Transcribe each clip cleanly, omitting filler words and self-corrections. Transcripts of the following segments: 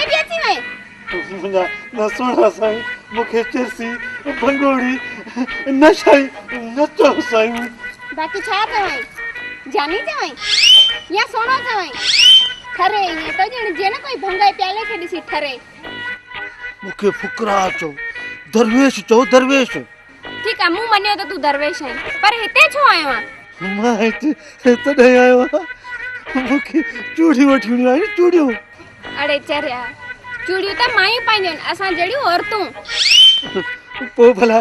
बि अची वई मुंहिंजा न सुहिणा साईं मूंखे चेसी भंगोड़ी न शाई न चओ साईं बाक़ी छा चवई जानी चवई या सोनो चवई ठरे ईअं तो ॼण जे न कोई भंगाए प्याले खे ॾिसी ठरे मूंखे फुकरा चओ दरवेश चओ दरवेश ठीकु आहे मूं मञियो त तूं दरवेश आहीं पर हिते छो आयो आहे मां हिते तॾहिं आयो आहियां मूंखे चूड़ियूं वठणियूं आहिनि चूड़ियूं अड़े चरिया चूड़ियूं त मायूं पाईंदियूं आहिनि असां जहिड़ियूं औरतूं पोइ भला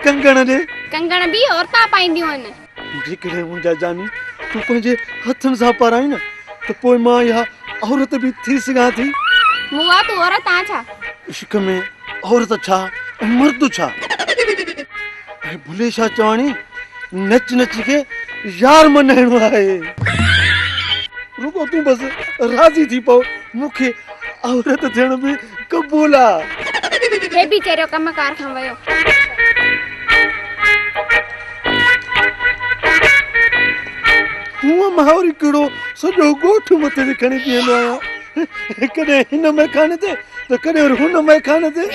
कंगण ॾे कंगण बि औरतां पाईंदियूं आहिनि जेकॾहिं मुंहिंजा जानी तूं पंहिंजे हथनि सां पाराई न त पोइ मां इहा औरत बि थी सघां थी मूं तूं औरत आहीं छा इश्क में औरत छा ऐं मर्द छा ऐं भुले छा चवाणी नच नच के यार मनाइणो आहे रुको तूं बसि राज़ी थी पओ मूंखे औरत थियण बि क़बूल आहे हे बि चरियो कमकार खां वियो हूअं मां वरी कहिड़ो सॼो ॻोठ मथे ते खणी बीहंदो आहियां कॾहिं हिन मैखाने ते त कॾहिं वरी हुन मैखाने ते